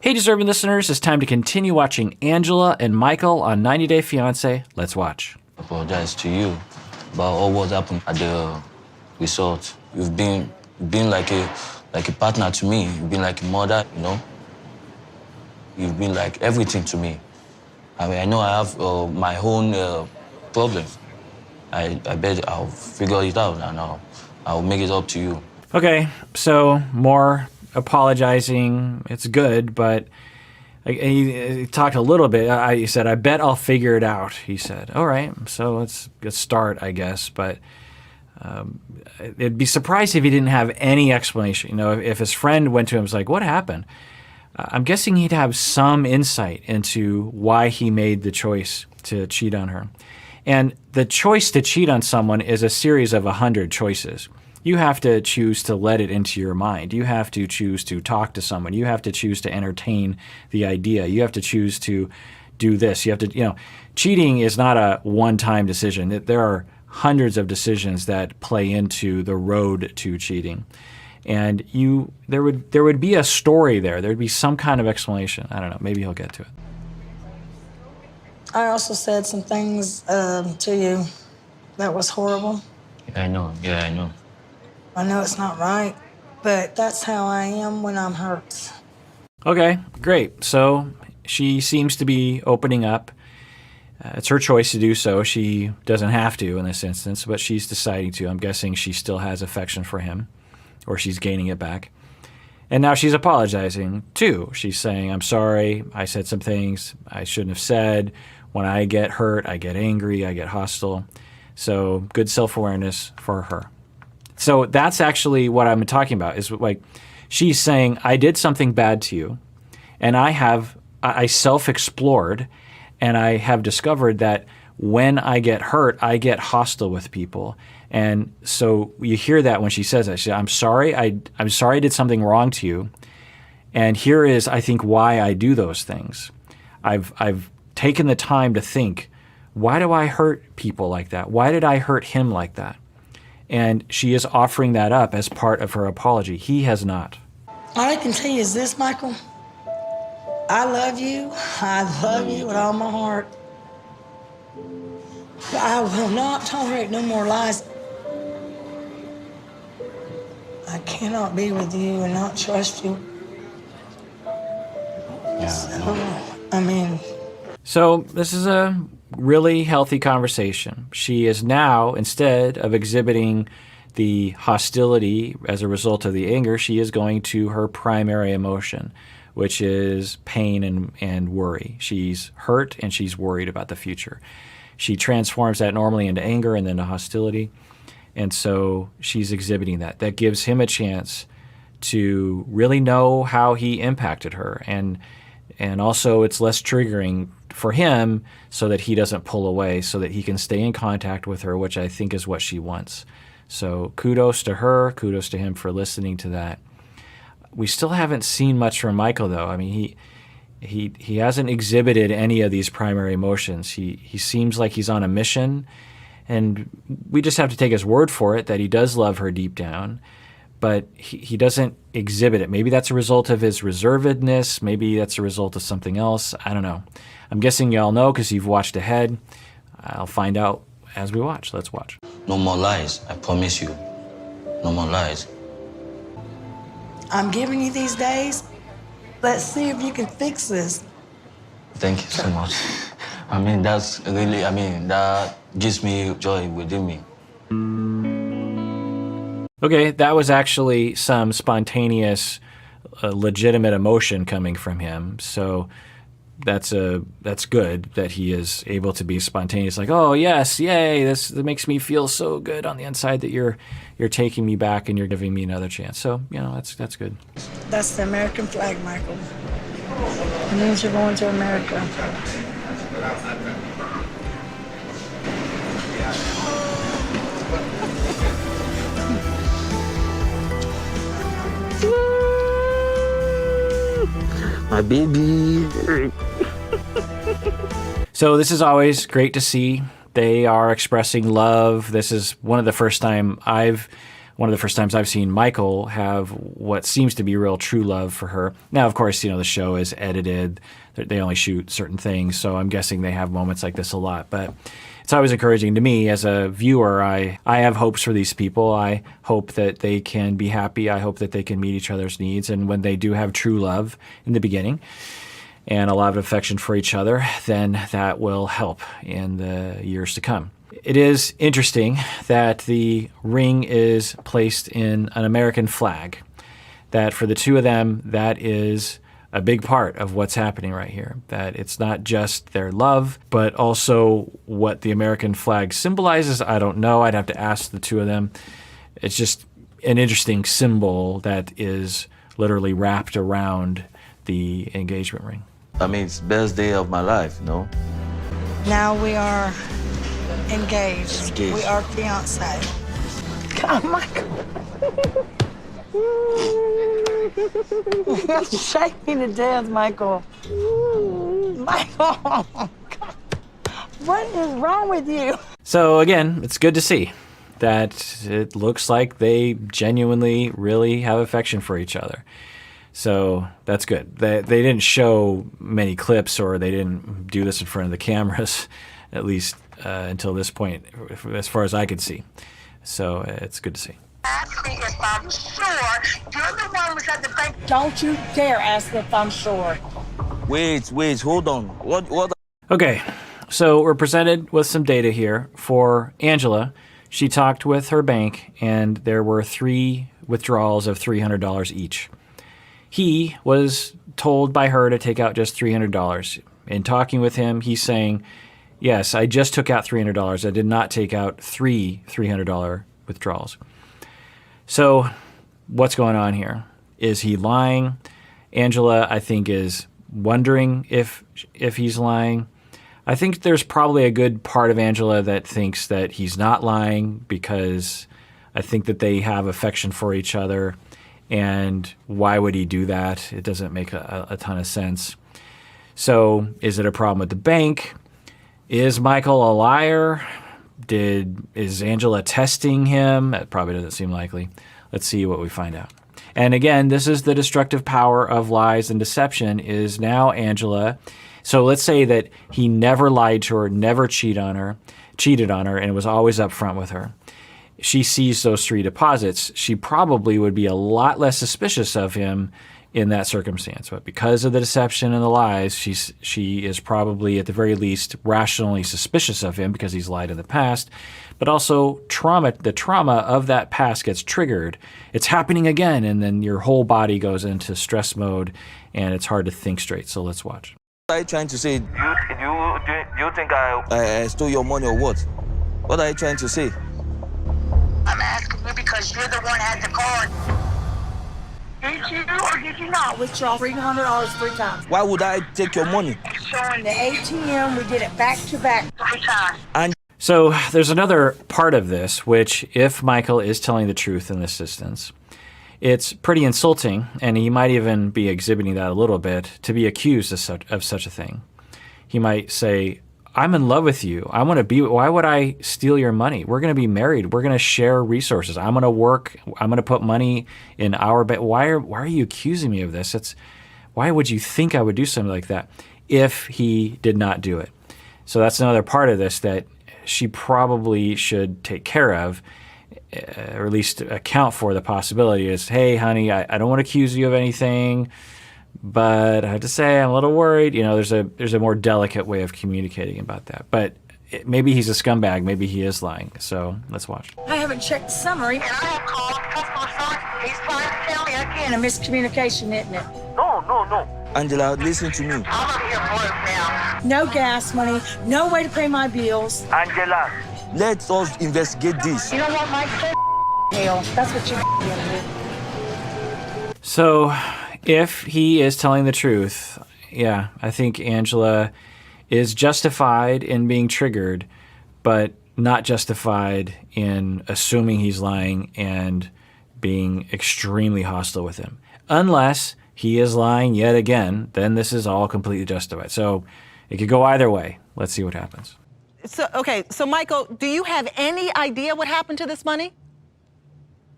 Hey, deserving listeners, it's time to continue watching Angela and Michael on 90 Day Fiancé. Let's watch. I apologize to you about all what happened at the resort. You've been like a partner to me. You've been like a mother, you know. You've been like everything to me. I mean, I know I have my own problems. I bet I'll figure it out and I'll make it up to you. Okay, so more apologizing. It's good, but he talked a little bit. He said, I bet I'll figure it out, he said. All right, so let's start, I guess. But it'd be surprised if he didn't have any explanation. You know, if his friend went to him and was like, what happened? I'm guessing he'd have some insight into why he made the choice to cheat on her. And the choice to cheat on someone is a series of 100 choices. You have to choose to let it into your mind. You have to choose to talk to someone. You have to choose to entertain the idea. You have to choose to do this. You have to, cheating is not a one-time decision. There are hundreds of decisions that play into the road to cheating. And there would be a story there. There would be some kind of explanation. I don't know. Maybe he'll get to it. I also said some things to you that was horrible. Yeah, I know. I know it's not right, but that's how I am when I'm hurt. Okay, great. So she seems to be opening up. It's her choice to do so. She doesn't have to in this instance, but she's deciding to. I'm guessing she still has affection for him, or she's gaining it back. And now she's apologizing too. She's saying, I'm sorry, I said some things I shouldn't have said. When I get hurt, I get angry, I get hostile. So good self-awareness for her. So that's actually what I'm talking about, is like she's saying, I did something bad to you, and I self-explored, and I have discovered that when I get hurt, I get hostile with people. And so you hear that when she says that. She said, I'm sorry I did something wrong to you, and here is, I think, why I do those things. I've taken the time to think, why do I hurt people like that? Why did I hurt him like that? And she is offering that up as part of her apology. He has not. All I can tell you is this, Michael. I love you. I love you with all my heart. But I will not tolerate no more lies. I cannot be with you and not trust you. So this is a really healthy conversation. She is now, instead of exhibiting the hostility as a result of the anger, she is going to her primary emotion, which is pain and worry. She's hurt and she's worried about the future. She transforms that normally into anger and then to hostility. And so she's exhibiting that. That gives him a chance to really know how he impacted her. And also it's less triggering for him so that he doesn't pull away, so that he can stay in contact with her, which I think is what she wants. So kudos to her, kudos to him for listening to that. We still haven't seen much from Michael, though. I mean, he hasn't exhibited any of these primary emotions. He seems like he's on a mission, and we just have to take his word for it that he does love her deep down, but he doesn't exhibit it. Maybe that's a result of his reservedness. Maybe that's a result of something else. I don't know. I'm guessing y'all know because you've watched ahead. I'll find out as we watch. Let's watch. No more lies, I promise you. No more lies. I'm giving you these days. Let's see if you can fix this. Thank you so much. I mean, that gives me joy within me. Okay, that was actually some spontaneous, legitimate emotion coming from him. So that's good that he is able to be spontaneous. Like, oh yes, yay! That makes me feel so good on the inside that you're taking me back and you're giving me another chance. So that's good. That's the American flag, Michael. It means you're going to America. My baby. So this is always great to see. They are expressing love. This is one of the first time I've one of the first times I've seen Michael have what seems to be real true love for her. Now, of course, the show is edited. They only shoot certain things, so I'm guessing they have moments like this a lot. But it's always encouraging to me as a viewer. I have hopes for these people. I hope that they can be happy. I hope that they can meet each other's needs. And when they do have true love in the beginning and a lot of affection for each other, then that will help in the years to come. It is interesting that the ring is placed in an American flag, that for the two of them, that is a big part of what's happening right here, that it's not just their love, but also what the American flag symbolizes. I don't know. I'd have to ask the two of them. It's just an interesting symbol that is literally wrapped around the engagement ring. I mean, it's the best day of my life, Now we are engaged. Engaged. We are fiancé. Come on, Michael. You're shaking to death, Michael. Michael, what is wrong with you? So again, it's good to see that it looks like they genuinely really have affection for each other. So that's good. They didn't show many clips, or they didn't do this in front of the cameras, at least until this point, as far as I could see. So it's good to see. Ask me if I'm sure. You're the one who's at the bank. Don't you dare ask if I'm sure. Wait, hold on. What? Okay, so we're presented with some data here. For Angela, she talked with her bank, and there were 3 withdrawals of $300 each. He was told by her to take out just $300. In talking with him, he's saying, yes, I just took out $300. I did not take out 3 $300 withdrawals. So what's going on here? Is he lying? Angela, I think, is wondering if he's lying. I think there's probably a good part of Angela that thinks that he's not lying, because I think that they have affection for each other. And why would he do that? It doesn't make a ton of sense. So is it a problem with the bank? Is Michael a liar? Is Angela testing him? That probably doesn't seem likely. Let's see what we find out. And again, this is the destructive power of lies and deception, is now Angela. So let's say that he never lied to her, never cheated on her, and was always upfront with her. She sees those 3 deposits. She probably would be a lot less suspicious of him in that circumstance. But because of the deception and the lies, she is probably, at the very least, rationally suspicious of him because he's lied in the past. But also the trauma of that past gets triggered. It's happening again, and then your whole body goes into stress mode, and it's hard to think straight. So let's watch. What are you trying to say? You think I stole your money or what? What are you trying to say? I'm asking you because you're the one that had the card. Did you or did you not withdraw $300 3 times? Why would I take your money? Showing the ATM, we did it back to back 3 times. And So there's another part of this, which, if Michael is telling the truth in this instance, it's pretty insulting, and he might even be exhibiting that a little bit, to be accused of such a thing. He might say, I'm in love with you. I want to be, why would I steal your money? We're going to be married. We're going to share resources. I'm going to work. I'm going to put money in our bet. Why are you accusing me of this? Why would you think I would do something like that if he did not do it? So that's another part of this that she probably should take care of, or at least account for the possibility is, hey, honey, I don't want to accuse you of anything, but I have to say I'm a little worried. There's a more delicate way of communicating about that. But maybe he's a scumbag. Maybe he is lying. So let's watch. I haven't checked the summary. And I have called customer service. He's trying to tell me again. A miscommunication, isn't it? No. Angela, listen to me. I'm up here broke now. No gas money. No way to pay my bills. Angela, let us investigate this. You know what, Mike? Hell, that's what you're doing. So if he is telling the truth, yeah, I think Angela is justified in being triggered, but not justified in assuming he's lying and being extremely hostile with him. Unless he is lying yet again, then this is all completely justified. So it could go either way. Let's see what happens. So Michael, do you have any idea what happened to this money?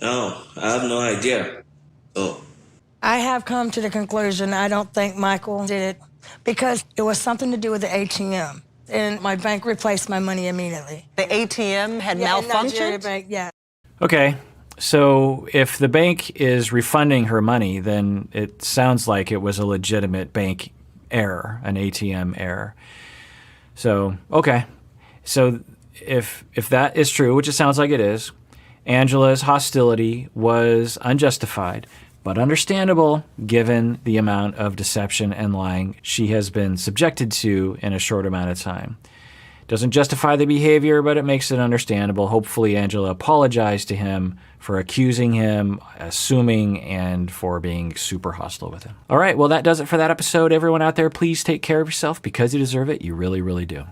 No, I have no idea. Oh, I have come to the conclusion I don't think Michael did it because it was something to do with the ATM. And my bank replaced my money immediately. The ATM had In Nigeria malfunctioned? Bank, yeah. Okay, so if the bank is refunding her money, then it sounds like it was a legitimate bank error, an ATM error. So, okay. So if that is true, which it sounds like it is, Angela's hostility was unjustified, but understandable given the amount of deception and lying she has been subjected to in a short amount of time. Doesn't justify the behavior, but it makes it understandable. Hopefully, Angela apologized to him for accusing him, assuming, and for being super hostile with him. All right, well, that does it for that episode. Everyone out there, please take care of yourself because you deserve it. You really, really do.